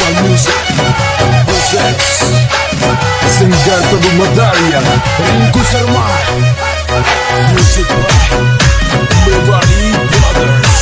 Original Music presents Singer Prabhu Madariya, Rinku Sharma. Music by Mewari Brothers.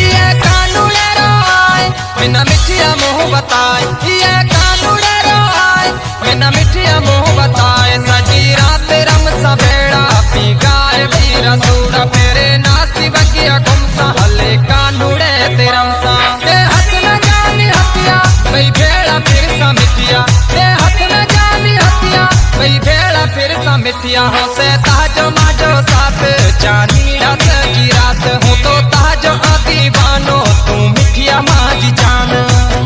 ये कानूने रोए बिना मिठिया मुँह बताए, ये कानूने रोए बिना मिठिया मुँह बताए। सजी रात रंग सवेड़ा पी गाए वीरा सूड़ा फेरे नासी बगिया घुमसा हले कानूड़े तेरम सा। ते हथ न जानी हथिया भई भेड़ा फिर सा मिठिया, ते हथ न जानी हथिया भई भेड़ा फिर सा मिठिया। हो से ताजो माजो साथ जानी रात की रात हूँ तो ताजो दीवानो तू मिठिया माजी जान,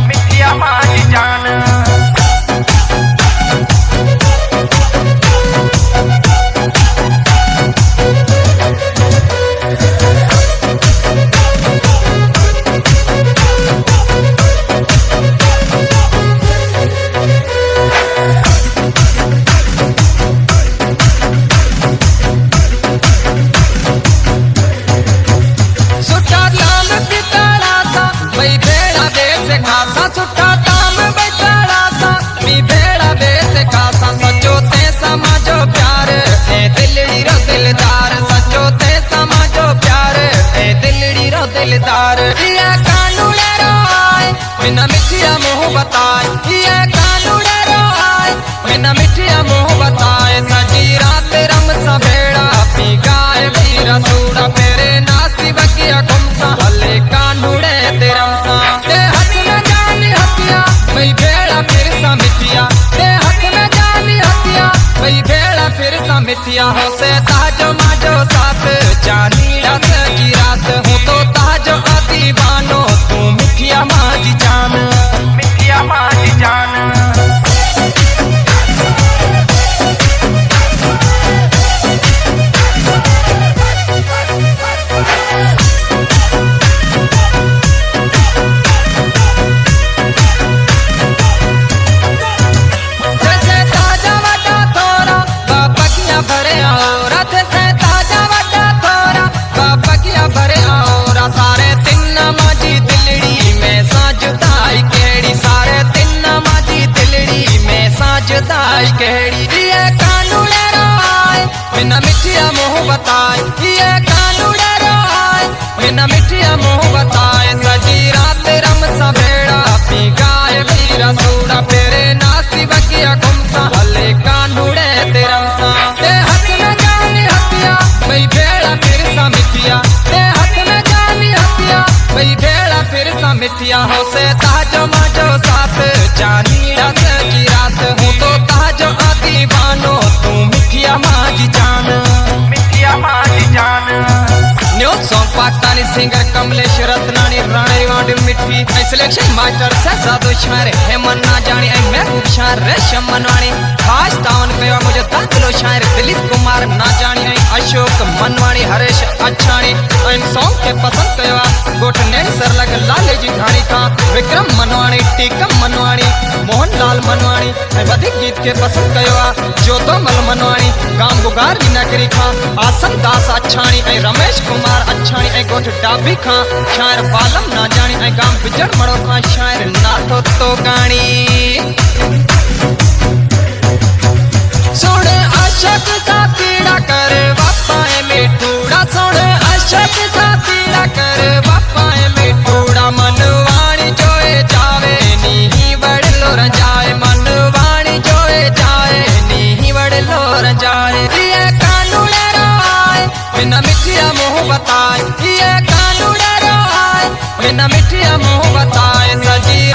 मिठिया माजी जान। सुठा ताम बैठाड़ा सा मी भेड़ा बेस खाता। सचो ते समाजो प्यार ए दिलड़ी रो दिलदार, सचो ते समाजो प्यार ए दिलड़ी रो दिलदार। ये कानूने रोए बिना मिठिया मुँह बताए, ये कानूने रोए बिना मिठिया मुँह बताए। सजी रात रंग सवेड़ा पी गाए वीरा सूड़ा फेरे नासी बगिया घुमसा हले कानूड़े तेरम सा। भई भेड़ा फिर सा मिठिया, ते हथ में जानी हथिया भई भेड़ा फिर सा मिठिया। हो से ताजो माजो साथ जानी रात की रात हूँ तो ताजो दीवानो तू मिठिया माजी जान, मिठिया माजी जान। भरे आओ रथ से ताजा वड्डा थोरा बाबा किया भरे आओ रा। सारे तिन्न माजी दिलड़ी में साजदाई केड़ी, सारे तिन्न माजी दिलड़ी में साजदाई केड़ी। ये कानूने रोए बिना मिठिया मुँह बताए, ये कानूने रोए बिना मिठिया मुँह बताए। सजी रात रम सवेड़ा पी गाए वीरा सूड़ा फेरे नासी बगिया घुमसा हले कानूड़े तेरम सा। भई भेड़ा फिर सा मिठिया, ते हथ में जानी हथिया भई भेड़ा फिर सा मिठिया। हो से ताजो माजो साथ जानी रात की रात हूँ तो ताजो दीवानो तू मिठिया माजी जान, मिठिया माजी जान। New song Pakistani singer Kamlesh Ratnani Rane वाडी मिठी सिलेक्शन मास्टर शहजादो शायर हेमन ना जानी ऐं महबूब शायर रेशम मनवाणी। खास तावन कयो मुझे दाखिलो शायर दिलीप कुमार ना जानी ऐं अशोक मनवाणी हरेश अच्छाणी। ऐं सॉन्ग के पसंद कयो गोठ नेण सरलग लाले जी घाणी खां विक्रम मनवाणी, टीकम मनवाणी, मोहन लाल मनवाणी। ऐं वधिक गीत के पसंद कयो जोतोमल मनवाणी, गाम गुगार नगरी खां आसम दास अच्छाणी ऐं रमेश कुमार अच्छाणी। ऐं गोठ डाबी खां शायर बालम ना जानी ऐं गाम बिजड़ मड़ो खां शायर नाथो तो गाणी। सोने अशक सा पीड़ा कर बापाए मिठूड़ा, सोने अशक सा पीड़ा कर बापाए मिठूड़ा। मनवाणी जोए जावे नी बड़ लो रजाए, मनवाणी जोए जाए नी बड़ लो रजाए। ये कानूने रोए बिना मिठिया मुँह बताए, ये कानूने रोए बिना मिठिया मुँह बताए। सजी